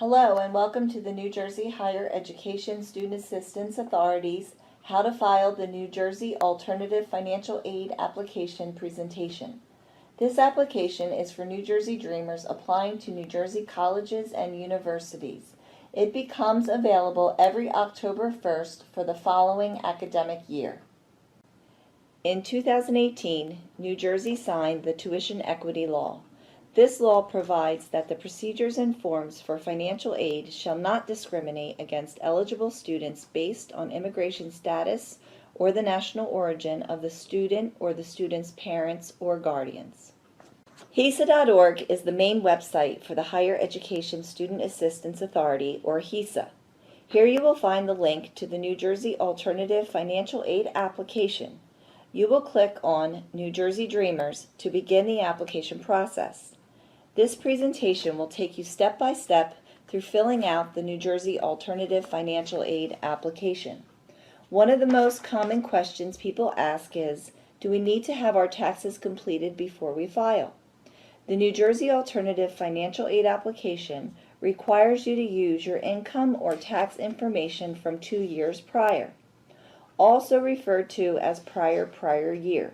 Hello and welcome to the New Jersey Higher Education Student Assistance Authority's How to File the New Jersey Alternative Financial Aid Application presentation. This application is for New Jersey Dreamers applying to New Jersey colleges and universities. It becomes available every October 1st for the following academic year. In 2018, New Jersey signed the Tuition Equity Law. This law provides that the procedures and forms for financial aid shall not discriminate against eligible students based on immigration status or the national origin of the student or the student's parents or guardians. HISA.org is the main website for the Higher Education Student Assistance Authority, or HISA. Here you will find the link to the New Jersey Alternative Financial Aid application. You will click on New Jersey Dreamers to begin the application process. This presentation will take you step by step through filling out the New Jersey Alternative Financial Aid application. One of the most common questions people ask is, do we need to have our taxes completed before we file? The New Jersey Alternative Financial Aid application requires you to use your income or tax information from 2 years prior, also referred to as prior year.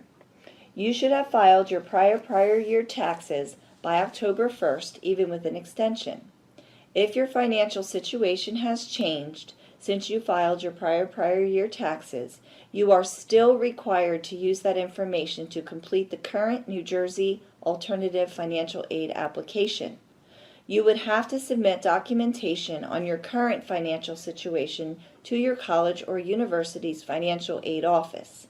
You should have filed your prior year taxes by October 1st, even with an extension. If your financial situation has changed since you filed your prior year taxes, you are still required to use that information to complete the current New Jersey Alternative Financial Aid application. You would have to submit documentation on your current financial situation to your college or university's financial aid office.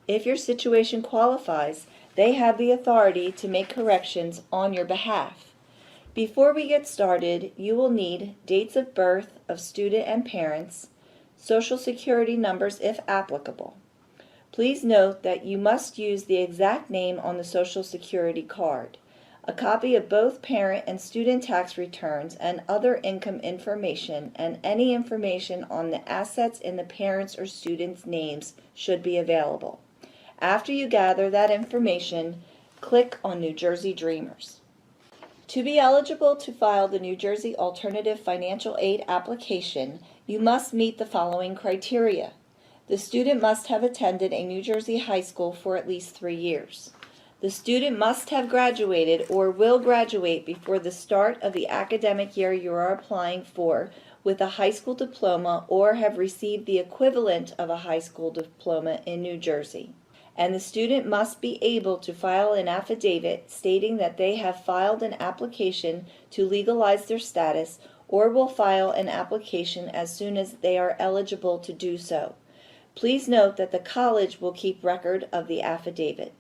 If your situation qualifies, they have the authority to make corrections on your behalf. Before we get started, you will need dates of birth of student and parents, Social Security numbers if applicable. Please note that you must use the exact name on the Social Security card. A copy of both parent and student tax returns and other income information and any information on the assets in the parents' or students' names should be available. After you gather that information, click on New Jersey Dreamers. To be eligible to file the New Jersey Alternative Financial Aid application, you must meet the following criteria. The student must have attended a New Jersey high school for at least 3 years. The student must have graduated or will graduate before the start of the academic year you are applying for with a high school diploma or have received the equivalent of a high school diploma in New Jersey. And the student must be able to file an affidavit stating that they have filed an application to legalize their status or will file an application as soon as they are eligible to do so. Please note that the college will keep record of the affidavit.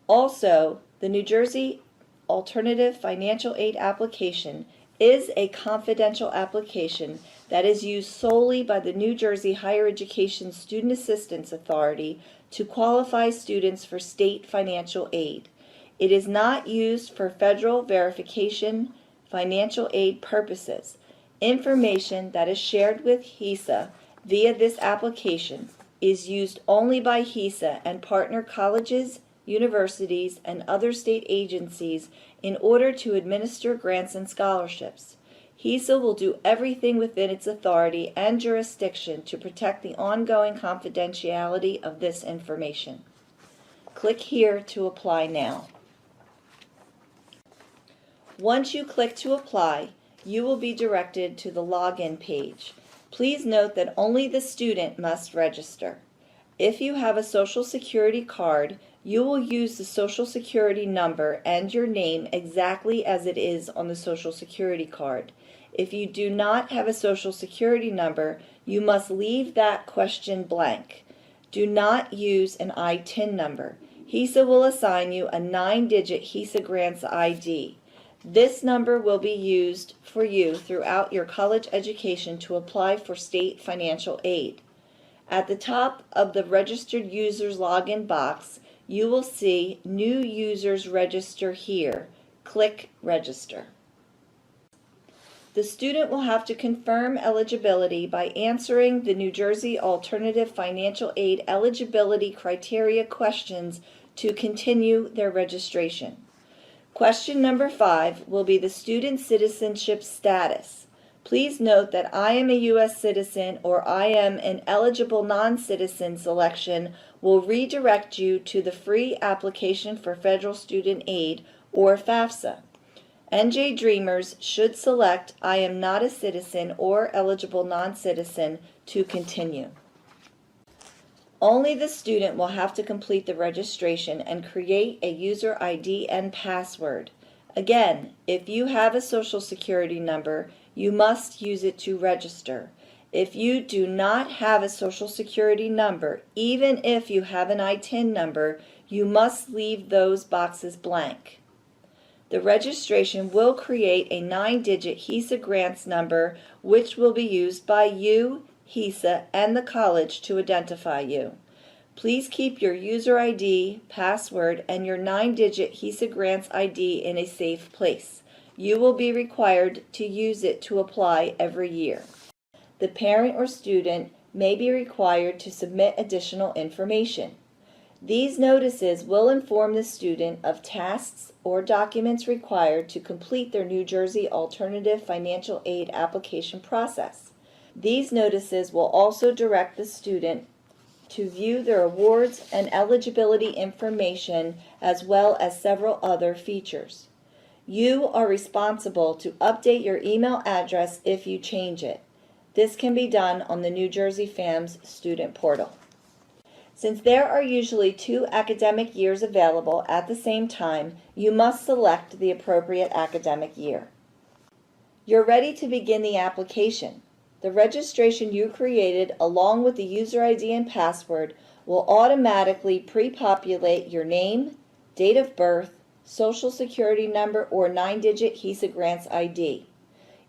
Also, the New Jersey Alternative Financial Aid application is a confidential application that is used solely by the New Jersey Higher Education Student Assistance Authority to qualify students for state financial aid. It is not used for federal verification financial aid purposes. Information that is shared with HISA via this application is used only by HISA and partner colleges, universities, and other state agencies in order to administer grants and scholarships. HISA will do everything within its authority and jurisdiction to protect the ongoing confidentiality of this information. Click here to apply now. Once you click to apply, you will be directed to the login page. Please note that only the student must register. If you have a Social Security card, you will use the Social Security number and your name exactly as it is on the Social Security card. If you do not have a Social Security number, you must leave that question blank. Do not use an ITIN number. HISA will assign you a 9-digit HISA Grants ID. This number will be used for you throughout your college education to apply for state financial aid. At the top of the Registered Users Login box, you will see New Users Register here. Click Register. The student will have to confirm eligibility by answering the New Jersey Alternative Financial Aid eligibility criteria questions to continue their registration. Question number 5 will be the student citizenship status. Please note that I am a U.S. citizen or I am an eligible non-citizen selection will redirect you to the free application for federal student aid or FAFSA. NJ Dreamers should select I am not a citizen or eligible non-citizen to continue. Only the student will have to complete the registration and create a user ID and password. Again, if you have a social security number, you must use it to register. If you do not have a social security number, even if you have an ITIN number, you must leave those boxes blank. The registration will create a 9-digit HESA grants number which will be used by you, HESA, and the college to identify you. Please keep your user ID, password, and your 9-digit HESA grants ID in a safe place. You will be required to use it to apply every year. The parent or student may be required to submit additional information. These notices will inform the student of tasks or documents required to complete their New Jersey Alternative Financial Aid application process. These notices will also direct the student to view their awards and eligibility information as well as several other features. You are responsible to update your email address if you change it. This can be done on the New Jersey FAMS student portal. Since there are usually 2 academic years available at the same time, you must select the appropriate academic year. You're ready to begin the application. The registration you created along with the user ID and password will automatically pre-populate your name, date of birth, social security number, or 9-digit HESA grants ID.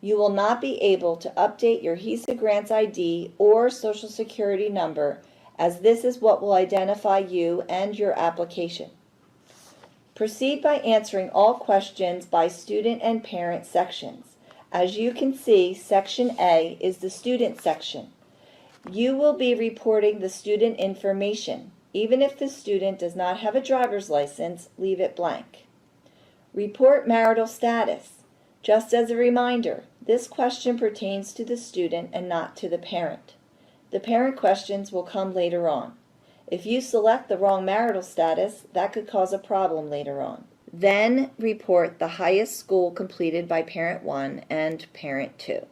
You will not be able to update your HESA grants ID or social security number as this is what will identify you and your application. Proceed by answering all questions by student and parent sections. As you can see, Section A is the student section. You will be reporting the student information. Even if the student does not have a driver's license, leave it blank. Report marital status. Just as a reminder, this question pertains to the student and not to the parent. The parent questions will come later on. If you select the wrong marital status, that could cause a problem later on. Then report the highest school completed by Parent 1 and Parent 2.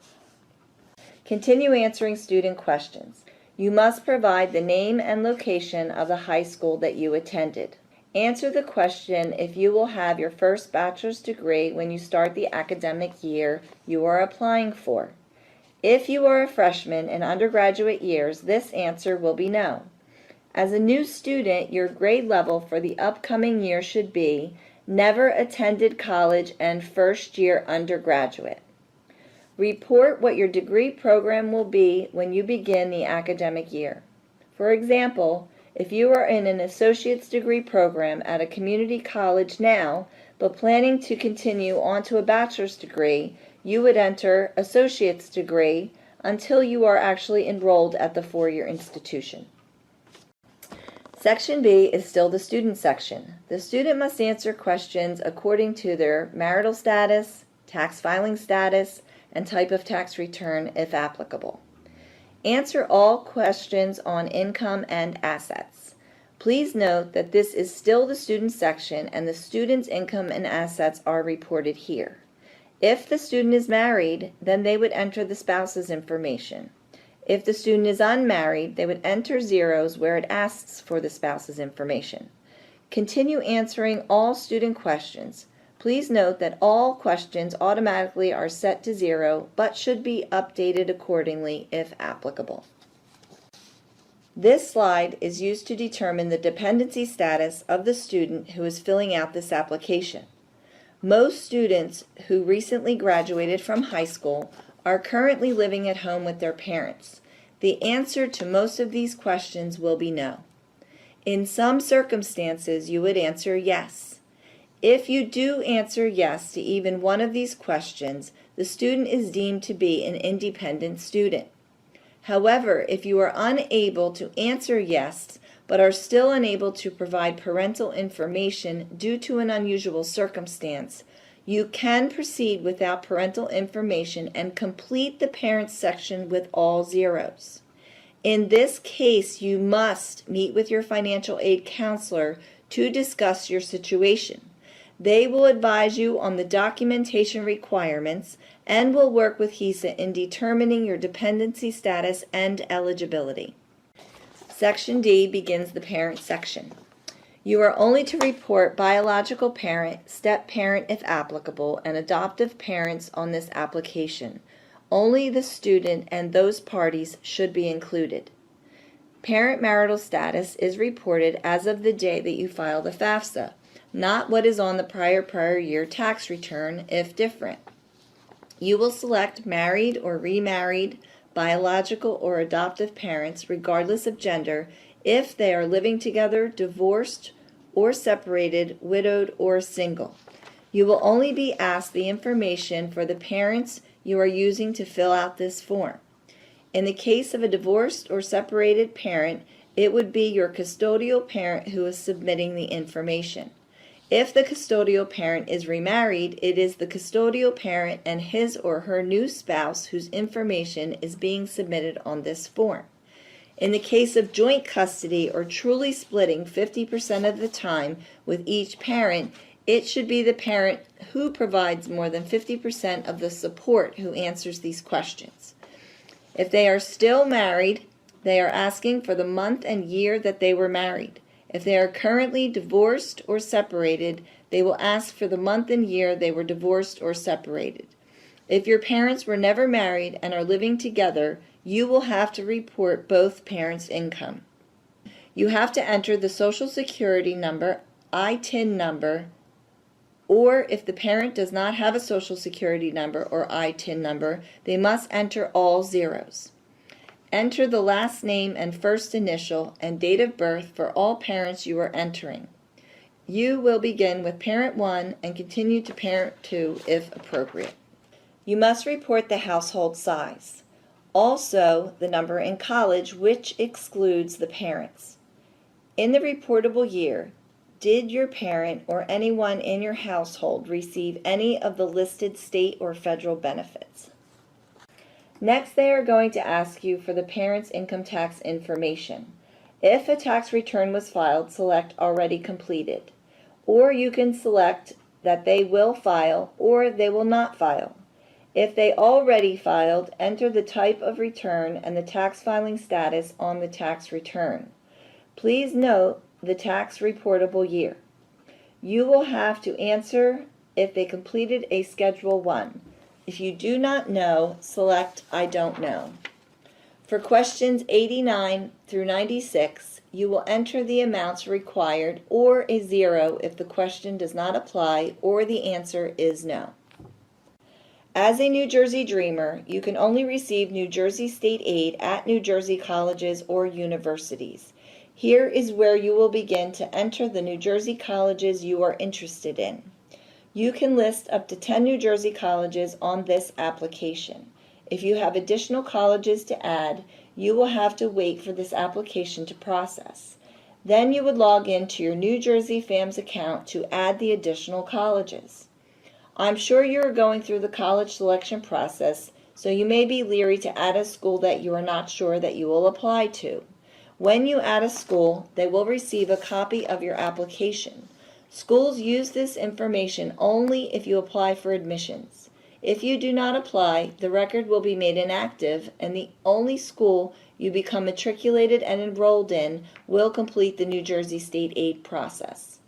Continue answering student questions. You must provide the name and location of the high school that you attended. Answer the question if you will have your first bachelor's degree when you start the academic year you are applying for. If you are a freshman in undergraduate years, this answer will be no. As a new student, your grade level for the upcoming year should be never attended college and first year undergraduate. Report what your degree program will be when you begin the academic year. For example, if you are in an associate's degree program at a community college now, but planning to continue on to a bachelor's degree, you would enter associate's degree until you are actually enrolled at the 4-year institution. Section B is still the student section. The student must answer questions according to their marital status, tax filing status, and type of tax return if applicable. Answer all questions on income and assets. Please note that this is still the student section and the student's income and assets are reported here. If the student is married, then they would enter the spouse's information. If the student is unmarried, they would enter zeros where it asks for the spouse's information. Continue answering all student questions. Please note that all questions automatically are set to 0, but should be updated accordingly if applicable. This slide is used to determine the dependency status of the student who is filling out this application. Most students who recently graduated from high school are currently living at home with their parents. The answer to most of these questions will be no. In some circumstances, you would answer yes. If you do answer yes to even one of these questions, the student is deemed to be an independent student. However, if you are unable to answer yes but are still unable to provide parental information due to an unusual circumstance, you can proceed without parental information and complete the Parents section with all zeros. In this case, you must meet with your financial aid counselor to discuss your situation. They will advise you on the documentation requirements and will work with HESA in determining your dependency status and eligibility. Section D begins the Parent section. You are only to report biological parent, step-parent if applicable, and adoptive parents on this application. Only the student and those parties should be included. Parent marital status is reported as of the day that you file the FAFSA, not what is on the prior year tax return if different. You will select married or remarried, biological or adoptive parents regardless of gender if they are living together, divorced or separated, widowed or single. You will only be asked the information for the parents you are using to fill out this form. In the case of a divorced or separated parent, it would be your custodial parent who is submitting the information. If the custodial parent is remarried, it is the custodial parent and his or her new spouse whose information is being submitted on this form. In the case of joint custody or truly splitting 50% of the time with each parent, it should be the parent who provides more than 50% of the support who answers these questions. If they are still married, they are asking for the month and year that they were married. If they are currently divorced or separated, they will ask for the month and year they were divorced or separated. If your parents were never married and are living together, you will have to report both parents' income. You have to enter the Social Security number, ITIN number, or if the parent does not have a Social Security number or ITIN number, they must enter all zeros. Enter the last name and first initial and date of birth for all parents you are entering. You will begin with Parent 1 and continue to Parent 2 if appropriate. You must report the household size. Also, the number in college, which excludes the parents. In the reportable year, did your parent or anyone in your household receive any of the listed state or federal benefits? Next, they are going to ask you for the parent's income tax information. If a tax return was filed, select Already Completed. Or you can select that they will file or they will not file. If they already filed, enter the type of return and the tax filing status on the tax return. Please note the tax reportable year. You will have to answer if they completed a Schedule 1. If you do not know, select I don't know. For questions 89 through 96, you will enter the amounts required or a 0 if the question does not apply or the answer is no. As a New Jersey Dreamer, you can only receive New Jersey state aid at New Jersey colleges or universities. Here is where you will begin to enter the New Jersey colleges you are interested in. You can list up to 10 New Jersey colleges on this application. If you have additional colleges to add, you will have to wait for this application to process. Then you would log into your New Jersey FAMS account to add the additional colleges. I'm sure you are going through the college selection process, so you may be leery to add a school that you are not sure that you will apply to. When you add a school, they will receive a copy of your application. Schools use this information only if you apply for admissions. If you do not apply, the record will be made inactive, and the only school you become matriculated and enrolled in will complete the New Jersey state aid process.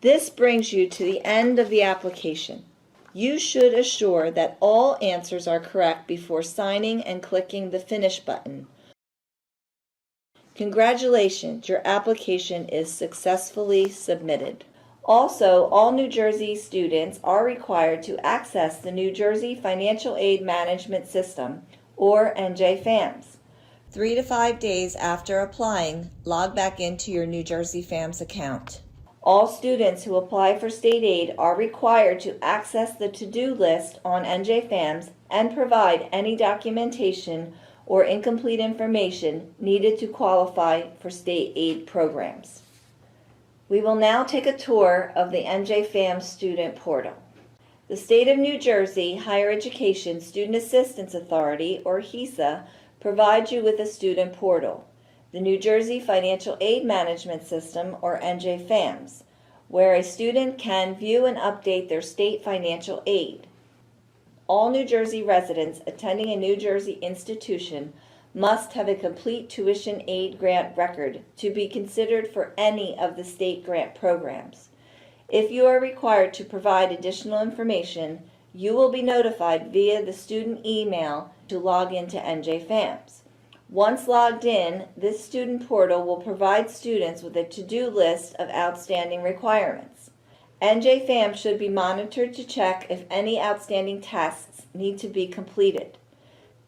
This brings you to the end of the application. You should assure that all answers are correct before signing and clicking the Finish button. Congratulations, your application is successfully submitted. Also, all New Jersey students are required to access the New Jersey Financial Aid Management System, or NJFAMS. 3 to 5 days after applying, log back into your New Jersey FAMS account. All students who apply for state aid are required to access the to-do list on NJFAMS and provide any documentation or incomplete information needed to qualify for state aid programs. We will now take a tour of the NJFAM student portal. The State of New Jersey Higher Education Student Assistance Authority, or HESA, provides you with a student portal, the New Jersey Financial Aid Management System, or NJFAMS, where a student can view and update their state financial aid. All New Jersey residents attending a New Jersey institution must have a complete tuition aid grant record to be considered for any of the state grant programs. If you are required to provide additional information, you will be notified via the student email to log into NJFAMS. Once logged in, this student portal will provide students with a to-do list of outstanding requirements. NJFAM should be monitored to check if any outstanding tasks need to be completed.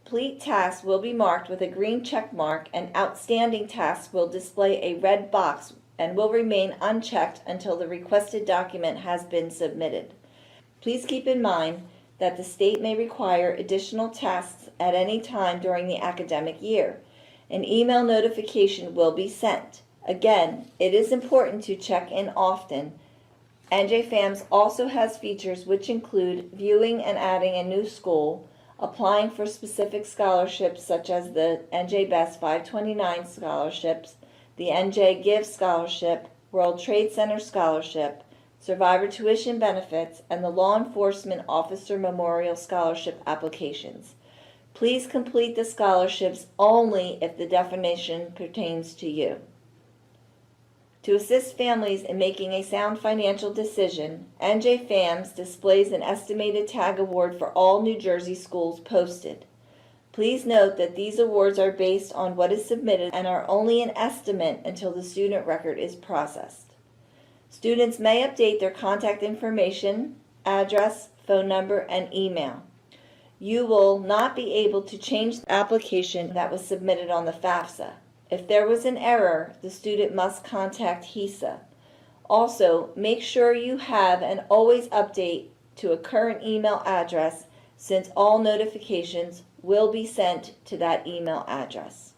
Complete tasks will be marked with a green check mark, and outstanding tasks will display a red box and will remain unchecked until the requested document has been submitted. Please keep in mind that the state may require additional tasks at any time during the academic year. An email notification will be sent. Again, it is important to check in often. NJFAMS also has features which include viewing and adding a new school, applying for specific scholarships such as the NJ Best 529 scholarships, the NJ Give Scholarship, World Trade Center Scholarship, Survivor Tuition Benefits, and the Law Enforcement Officer Memorial Scholarship applications. Please complete the scholarships only if the definition pertains to you. To assist families in making a sound financial decision, NJFAMS displays an estimated tag award for all New Jersey schools posted. Please note that these awards are based on what is submitted and are only an estimate until the student record is processed. Students may update their contact information, address, phone number, and email. You will not be able to change the application that was submitted on the FAFSA. If there was an error, the student must contact HESA. Also, make sure you have and always update to a current email address, since all notifications will be sent to that email address.